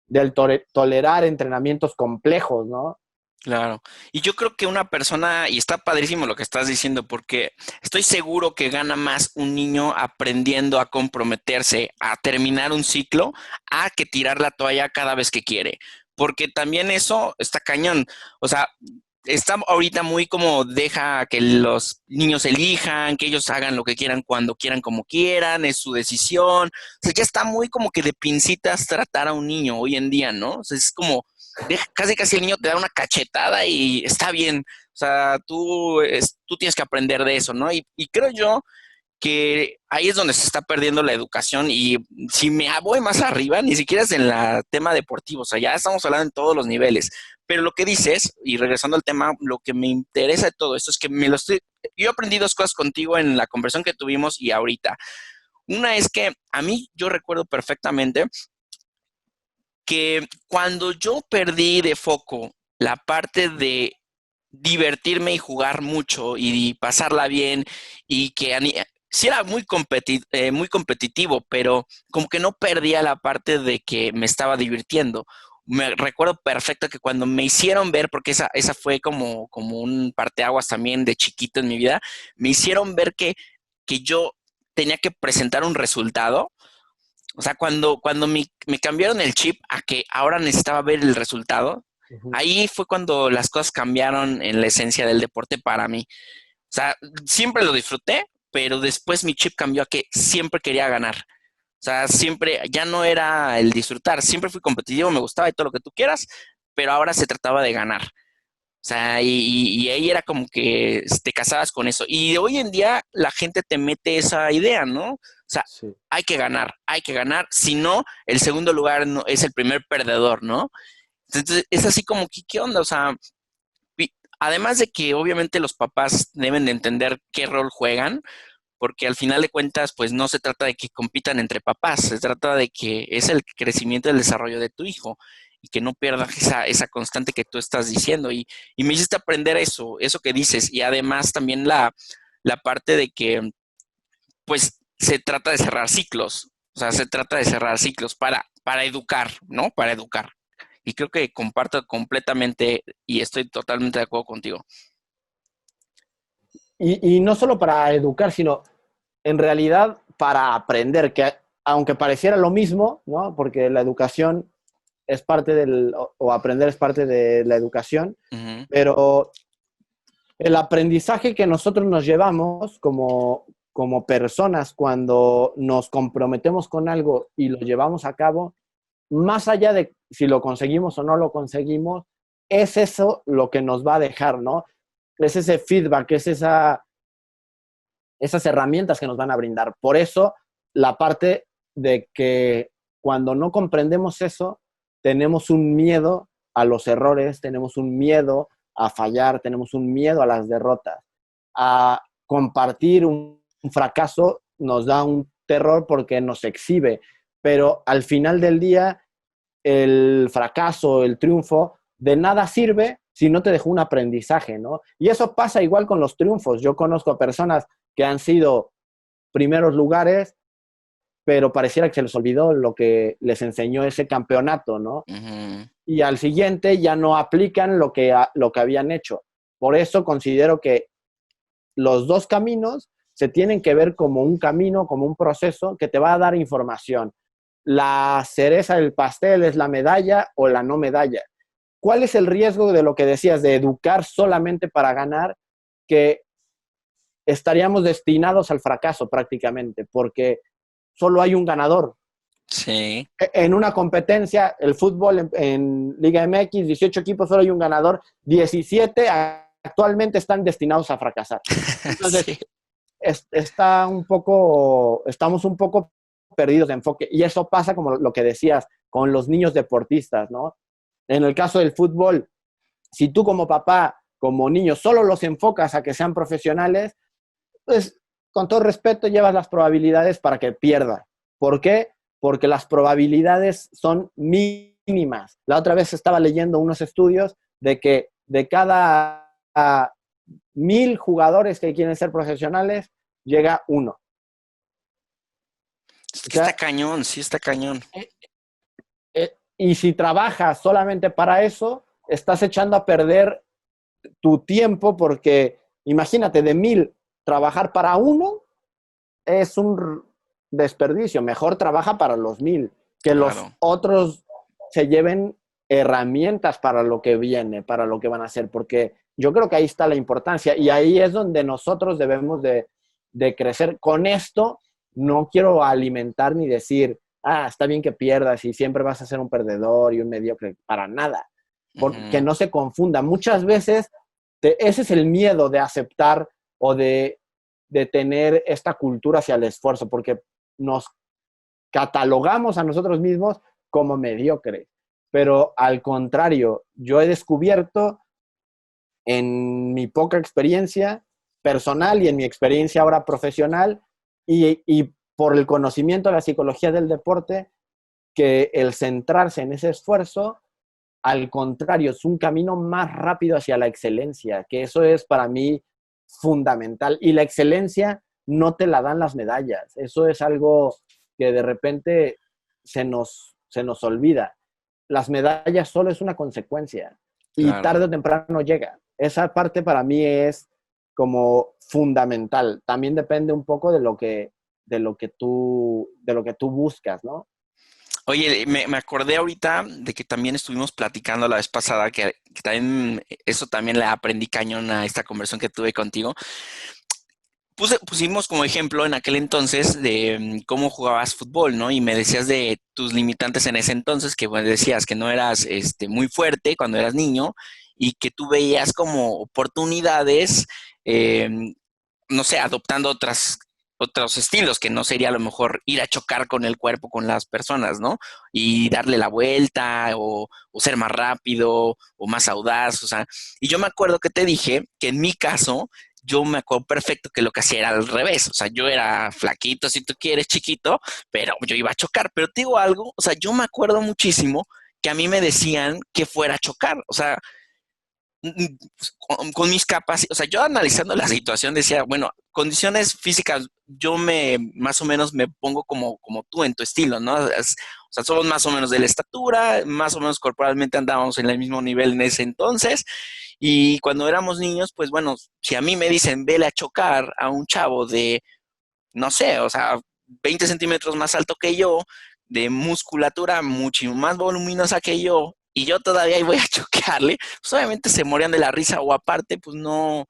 del tolerar entrenamientos complejos, ¿no? Claro. Y yo creo que una persona, y está padrísimo lo que estás diciendo, porque estoy seguro que gana más un niño aprendiendo a comprometerse, a terminar un ciclo, a que tirar la toalla cada vez que quiere. Porque también eso está cañón. O sea, está ahorita muy como deja que los niños elijan, que ellos hagan lo que quieran cuando quieran, como quieran, es su decisión. O sea, ya está muy como que de pincitas tratar a un niño hoy en día, ¿no? O sea, es como casi casi el niño te da una cachetada y está bien. O sea, tú tienes que aprender de eso, ¿no? Y creo yo que ahí es donde se está perdiendo la educación y si me voy más arriba, ni siquiera es en el tema deportivo, o sea, ya estamos hablando en todos los niveles, pero lo que dices, y regresando al tema, lo que me interesa de todo esto es que yo aprendí dos cosas contigo en la conversación que tuvimos y ahorita. Una es que a mí yo recuerdo perfectamente que cuando yo perdí de foco la parte de divertirme y jugar mucho y pasarla bien y que sí era muy competitivo, pero como que no perdía la parte de que me estaba divirtiendo. Me recuerdo perfecto que cuando me hicieron ver, porque esa fue como un parteaguas también de chiquito en mi vida, me hicieron ver que yo tenía que presentar un resultado. O sea, cuando me cambiaron el chip a que ahora necesitaba ver el resultado, Uh -huh. ahí fue cuando las cosas cambiaron en la esencia del deporte para mí. O sea, siempre lo disfruté, pero después mi chip cambió a que siempre quería ganar. O sea, siempre, ya no era el disfrutar, siempre fui competitivo, me gustaba y todo lo que tú quieras, pero ahora se trataba de ganar. O sea, y ahí era como que te casabas con eso. Y hoy en día la gente te mete esa idea, ¿no? O sea, Sí. hay que ganar. Si no, el segundo lugar no, es el primer perdedor, ¿no? Entonces, es así como que, ¿qué onda? O sea, además de que obviamente los papás deben de entender qué rol juegan, porque al final de cuentas, pues no se trata de que compitan entre papás, se trata de que es el crecimiento y el desarrollo de tu hijo. y que no pierdas esa constante que tú estás diciendo. Y me hiciste aprender eso que dices. Y además también la parte de que, pues, se trata de cerrar ciclos. O sea, se trata de cerrar ciclos para educar, ¿no? Para educar. Y creo que comparto completamente y estoy totalmente de acuerdo contigo. Y no solo para educar, sino en realidad para aprender, que aunque pareciera lo mismo, ¿no? Porque la educación es parte o aprender es parte de la educación, Ujú. pero el aprendizaje que nosotros nos llevamos como personas cuando nos comprometemos con algo y lo llevamos a cabo, más allá de si lo conseguimos o no lo conseguimos, es eso lo que nos va a dejar, ¿no? Es ese feedback, es esas herramientas que nos van a brindar. Por eso, la parte de que cuando no comprendemos eso, tenemos un miedo a los errores, tenemos un miedo a fallar, tenemos un miedo a las derrotas. A compartir un fracaso nos da un terror porque nos exhibe, pero al final del día, el fracaso, el triunfo, de nada sirve si no te dejó un aprendizaje, ¿no? Y eso pasa igual con los triunfos. Yo conozco personas que han sido primeros lugares, pero pareciera que se les olvidó lo que les enseñó ese campeonato, ¿no? Ujú. Y al siguiente ya no aplican lo que habían hecho. Por eso considero que los dos caminos se tienen que ver como un camino, como un proceso que te va a dar información. La cereza del pastel es la medalla o la no medalla. ¿Cuál es el riesgo de lo que decías, de educar solamente para ganar? Que estaríamos destinados al fracaso prácticamente, porque solo hay un ganador. Sí, En una competencia, el fútbol en Liga MX, 18 equipos, solo hay un ganador, 17 actualmente están destinados a fracasar. Entonces, sí, estamos un poco perdidos de enfoque. Y eso pasa, como lo que decías, con los niños deportistas, ¿no? En el caso del fútbol, si tú como papá, como niño, solo los enfocas a que sean profesionales, pues con todo respeto llevas las probabilidades para que pierda. ¿Por qué? Porque las probabilidades son mínimas. La otra vez estaba leyendo unos estudios de que de cada 1,000 jugadores que quieren ser profesionales, llega uno. es O que está sea, cañón, sí está cañón. y si trabajas solamente para eso, estás echando a perder tu tiempo porque imagínate, de 1,000 trabajar para uno es un desperdicio. Mejor trabaja para los 1,000, que los Claro, otros se lleven herramientas para lo que viene, para lo que van a hacer, porque yo creo que ahí está la importancia y ahí es donde nosotros debemos de crecer. Con esto no quiero alimentar ni decir, está bien que pierdas y siempre vas a ser un perdedor y un mediocre, para nada, porque ujú, no se confunda. Muchas veces ese es el miedo de aceptar o de tener esta cultura hacia el esfuerzo, porque nos catalogamos a nosotros mismos como mediocres. Pero al contrario, yo he descubierto en mi poca experiencia personal y en mi experiencia ahora profesional y por el conocimiento de la psicología del deporte, que el centrarse en ese esfuerzo, al contrario, es un camino más rápido hacia la excelencia, que eso es para mí fundamental. Y la excelencia no te la dan las medallas. Eso es algo que de repente se nos olvida. Las medallas solo es una consecuencia y claro. tarde o temprano llega. Esa parte para mí es como fundamental. También depende un poco de lo que tú buscas, ¿no? Oye, me acordé ahorita de que también estuvimos platicando la vez pasada, que también eso también le aprendí cañón a esta conversación que tuve contigo. Pusimos como ejemplo en aquel entonces de cómo jugabas fútbol, ¿no? Y me decías de tus limitantes en ese entonces, que bueno, decías que no eras muy fuerte cuando eras niño y que tú veías como oportunidades, eh, no sé, adoptando otros estilos, que no sería a lo mejor ir a chocar con el cuerpo con las personas, ¿no? Y darle la vuelta o ser más rápido o más audaz, o sea, y yo me acuerdo que te dije que en mi caso, yo me acuerdo perfecto que lo que hacía era al revés, o sea, yo era flaquito, si tú quieres, chiquito, pero yo iba a chocar, pero te digo algo, o sea, yo me acuerdo muchísimo que a mí me decían que fuera a chocar. O sea, con mis capacidades, o sea, yo analizando la situación decía, bueno, condiciones físicas, yo más o menos me pongo como tú en tu estilo, ¿no? O sea, somos más o menos de la estatura, más o menos corporalmente andábamos en el mismo nivel en ese entonces, y cuando éramos niños, pues bueno, si a mí me dicen, vele a chocar a un chavo de, no sé, o sea, 20 centímetros más alto que yo, de musculatura mucho más voluminosa que y yo todavía ahí voy a chocarle, pues obviamente se morían de la risa o aparte, pues no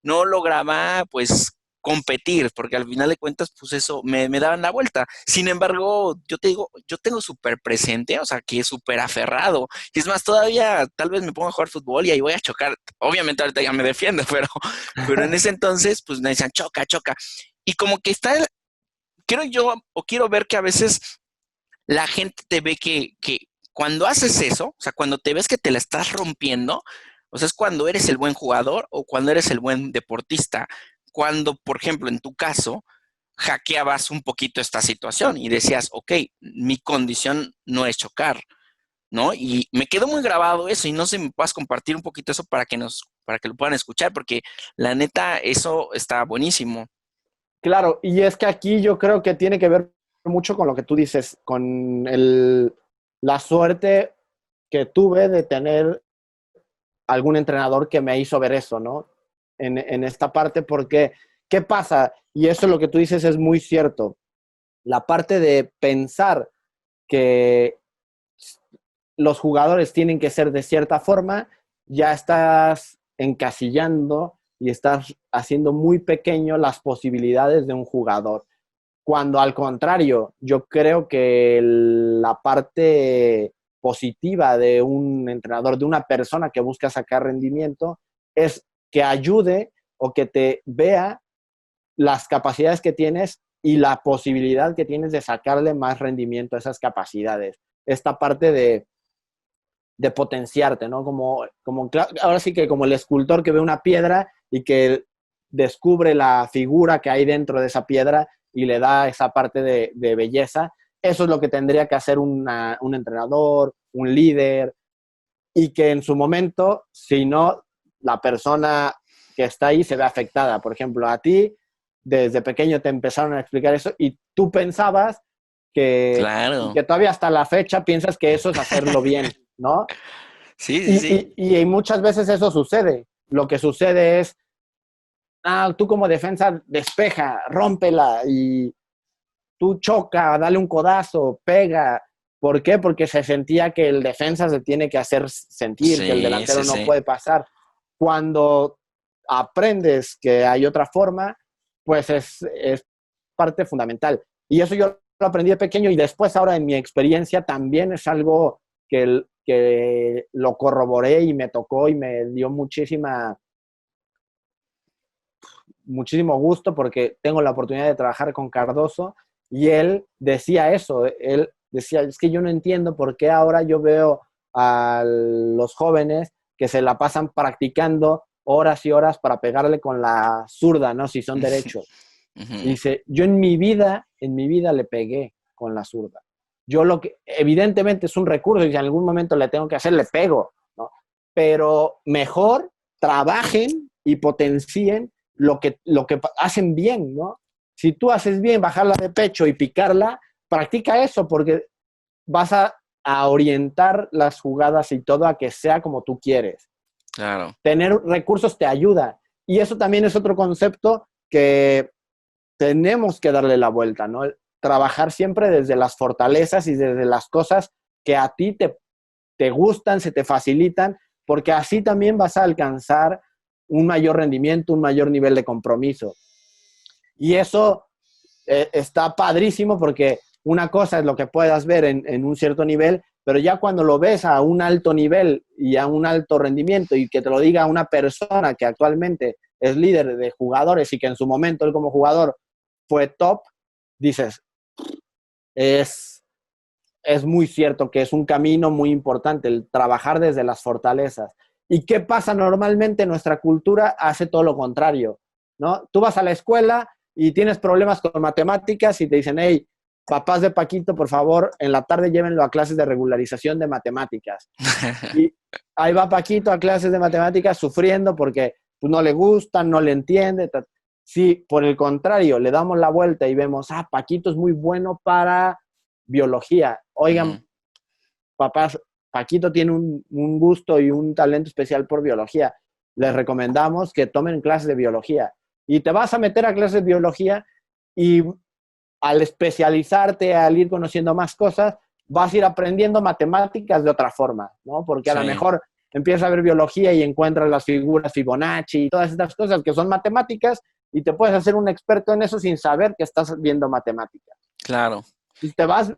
lograba, pues, competir, porque al final de cuentas, pues eso, me daban la vuelta. Sin embargo, yo te digo, yo tengo súper presente, o sea, que es súper aferrado. Y es más, todavía tal vez me ponga a jugar fútbol y ahí voy a chocar. Obviamente ahorita ya me defiendo, pero en ese entonces, pues me decían, choca, choca. Y como que está, quiero yo, o quiero ver que a veces la gente te ve que cuando haces eso, o sea, cuando te ves que te la estás rompiendo, o sea, es cuando eres el buen jugador o cuando eres el buen deportista. Cuando, por ejemplo, en tu caso, hackeabas un poquito esta situación y decías, ok, mi condición no es chocar, ¿no? Y me quedó muy grabado eso y no sé si me puedas compartir un poquito eso para que lo puedan escuchar, porque la neta, eso está buenísimo. Claro, y es que aquí yo creo que tiene que ver mucho con lo que tú dices, con la suerte que tuve de tener algún entrenador que me hizo ver eso, ¿no? En esta parte, porque, ¿qué pasa? Y eso lo que tú dices es muy cierto. La parte de pensar que los jugadores tienen que ser de cierta forma, ya estás encasillando y estás haciendo muy pequeño las posibilidades de un jugador. Cuando al contrario, yo creo que la parte positiva de un entrenador, de una persona que busca sacar rendimiento, es que ayude o que te vea las capacidades que tienes y la posibilidad que tienes de sacarle más rendimiento a esas capacidades. Esta parte de potenciarte, ¿no? Ahora sí que como el escultor que ve una piedra y que descubre la figura que hay dentro de esa piedra y le da esa parte de belleza, eso es lo que tendría que hacer un entrenador, un líder, y que en su momento, si no, la persona que está ahí se ve afectada. Por ejemplo, a ti, desde pequeño te empezaron a explicar eso y tú pensabas Claro. que todavía hasta la fecha piensas que eso es hacerlo bien, ¿no? Sí, sí, sí. Y muchas veces eso sucede. Lo que sucede es, tú como defensa despeja, rómpela y tú choca, dale un codazo, pega. ¿Por qué? Porque se sentía que el defensa se tiene que hacer sentir, que el Sí, sí, delantero no sí. puede pasar. Cuando aprendes que hay otra forma, pues es parte fundamental. Y eso yo lo aprendí de pequeño y después ahora en mi experiencia también es algo que lo corroboré y me tocó y me dio muchísimo gusto porque tengo la oportunidad de trabajar con Cardoso y él decía eso, él decía, es que yo no entiendo por qué ahora yo veo a los jóvenes que se la pasan practicando horas y horas para pegarle con la zurda, ¿no? Si son derechos. Y Ujú. dice, yo en mi vida le pegué con la zurda. Evidentemente es un recurso y si en algún momento le tengo que hacer, le pego, ¿no? Pero mejor trabajen y potencien lo que hacen bien, ¿no? Si tú haces bien bajarla de pecho y picarla, practica eso porque vas a orientar las jugadas y todo a que sea como tú quieres. Claro. Tener recursos te ayuda. Y eso también es otro concepto que tenemos que darle la vuelta, ¿no? Trabajar siempre desde las fortalezas y desde las cosas que a ti te gustan, se te facilitan, porque así también vas a alcanzar un mayor rendimiento, un mayor nivel de compromiso. Y eso está padrísimo porque una cosa es lo que puedas ver en un cierto nivel, pero ya cuando lo ves a un alto nivel y a un alto rendimiento y que te lo diga una persona que actualmente es líder de jugadores y que en su momento él como jugador fue top, dices, es, es muy cierto que es un camino muy importante el trabajar desde las fortalezas. ¿Y qué pasa normalmente? Nuestra cultura hace todo lo contrario, ¿no? Tú vas a la escuela y tienes problemas con matemáticas y te dicen, hey, papás de Paquito, por favor, en la tarde llévenlo a clases de regularización de matemáticas. Y ahí va Paquito a clases de matemáticas sufriendo porque pues, no le gusta, no le entiende. Si por el contrario le damos la vuelta y vemos, Paquito es muy bueno para biología. Oigan, Ujú. papás, Paquito tiene un gusto y un talento especial por biología. Les recomendamos que tomen clases de biología. Y te vas a meter a clases de biología y al especializarte, al ir conociendo más cosas, vas a ir aprendiendo matemáticas de otra forma, ¿no? Porque a lo Sí, mejor empiezas a ver biología y encuentras las figuras Fibonacci y todas estas cosas que son matemáticas y te puedes hacer un experto en eso sin saber que estás viendo matemáticas. claro. Y te vas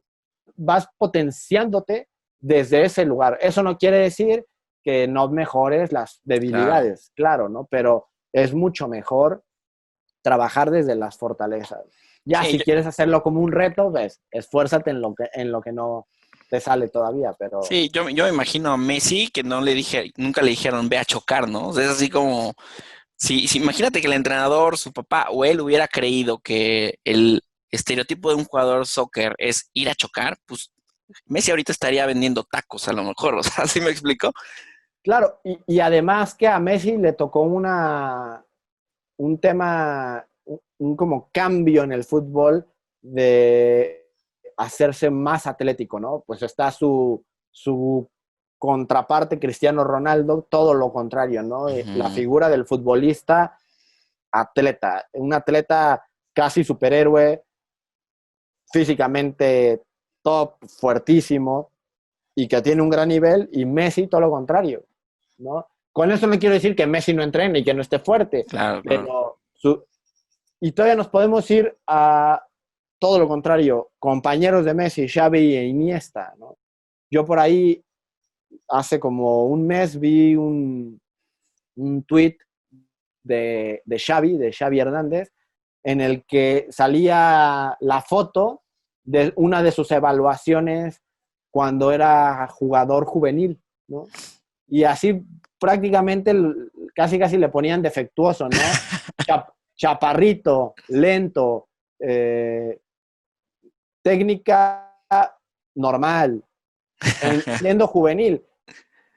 potenciándote desde ese lugar. Eso no quiere decir que no mejores las Claro. debilidades, claro, ¿no? Pero es mucho mejor trabajar desde las fortalezas. Ya Sí, si quieres hacerlo como un reto, ves, esfuérzate en lo que no te sale todavía, pero sí, yo me imagino a Messi que no le dije, nunca le dijeron ve a chocar, ¿no? O sea, es así como, si imagínate que el entrenador, su papá o él hubiera creído que el estereotipo de un jugador soccer es ir a chocar, pues Messi ahorita estaría vendiendo tacos a lo mejor, o sea, ¿sí me explico? claro, y además que a Messi le tocó un tema, un como cambio en el fútbol de hacerse más atlético, ¿no? Pues está su contraparte Cristiano Ronaldo, todo lo contrario, ¿no? La Ujú. figura del futbolista atleta, un atleta casi superhéroe, físicamente top, fuertísimo y que tiene un gran nivel, y Messi todo lo contrario, ¿no? Con eso no quiero decir que Messi no entrene y que no esté fuerte, Claro, claro. pero y todavía nos podemos ir a todo lo contrario, compañeros de Messi, Xavi e Iniesta, ¿no? Yo por ahí hace como un mes vi un tweet de Xavi Hernández, en el que salía la foto de una de sus evaluaciones cuando era jugador juvenil, ¿no? Y así prácticamente casi casi le ponían defectuoso, ¿no? Chaparrito, lento, eh, técnica normal, siendo juvenil.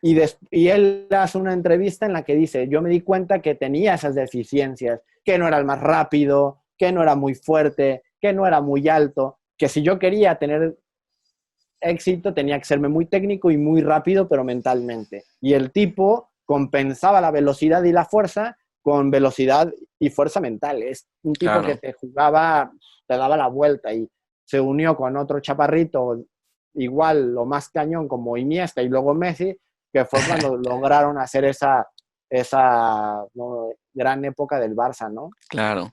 Y él hace una entrevista en la que dice, yo me di cuenta que tenía esas deficiencias, que no era el más rápido, que no era muy fuerte, que no era muy alto, que si yo quería tener éxito tenía que serme muy técnico y muy rápido, pero mentalmente. Y el tipo compensaba la velocidad y la fuerza con velocidad y fuerza mental. Es un tipo que Claro. te jugaba, te daba la vuelta y se unió con otro chaparrito, igual lo más cañón como Iniesta y luego Messi, que fue cuando lograron hacer esa ¿no? gran época del Barça, ¿no? Claro.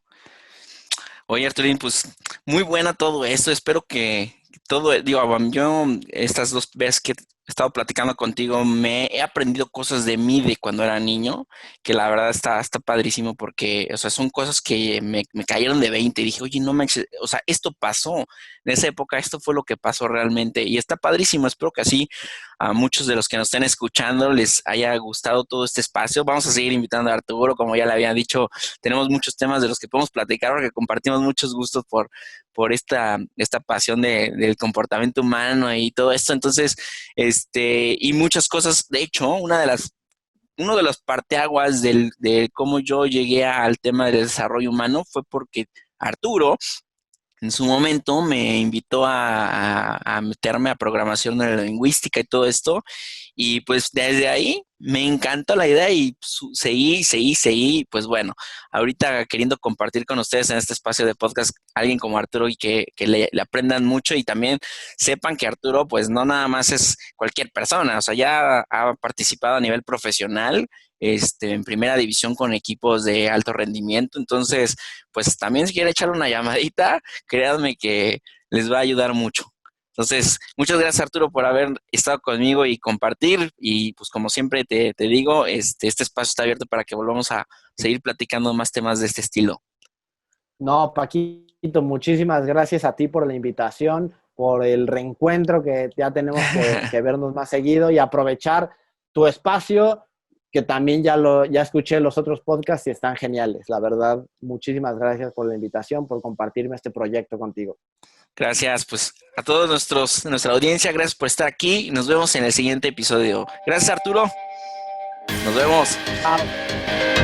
Oye, Arturín, pues muy buena todo esto. Espero que todo, digo, yo estas dos veces que he estado platicando contigo, me he aprendido cosas de mí de cuando era niño, que la verdad está padrísimo porque, o sea, son cosas que me cayeron de 20 y dije, oye, no manches, o sea, esto pasó en esa época, esto fue lo que pasó realmente y está padrísimo. Espero que así a muchos de los que nos estén escuchando les haya gustado todo este espacio. Vamos a seguir invitando a Arturo, como ya le había dicho, tenemos muchos temas de los que podemos platicar porque compartimos muchos gustos por esta pasión del comportamiento humano y todo esto. Entonces, y muchas cosas. De hecho, uno de los parteaguas de cómo yo llegué al tema del desarrollo humano fue porque Arturo en su momento me invitó a meterme a programación neurolingüística y todo esto, y pues desde ahí me encantó la idea y seguí, pues bueno, ahorita queriendo compartir con ustedes en este espacio de podcast alguien como Arturo y que le aprendan mucho y también sepan que Arturo pues no nada más es cualquier persona, o sea, ya ha participado a nivel profesional, en primera división con equipos de alto rendimiento, entonces pues también si quiere echar una llamadita, créanme que les va a ayudar mucho. Entonces, muchas gracias Arturo por haber estado conmigo y compartir. Y pues como siempre te digo, este espacio está abierto para que volvamos a seguir platicando más temas de este estilo. No, Paquito, muchísimas gracias a ti por la invitación, por el reencuentro que ya tenemos que vernos más seguido y aprovechar tu espacio que también ya escuché los otros podcasts y están geniales. La verdad, muchísimas gracias por la invitación, por compartirme este proyecto contigo. Gracias, pues a todos nuestra audiencia, gracias por estar aquí y nos vemos en el siguiente episodio. Gracias, Arturo. Nos vemos. Chao.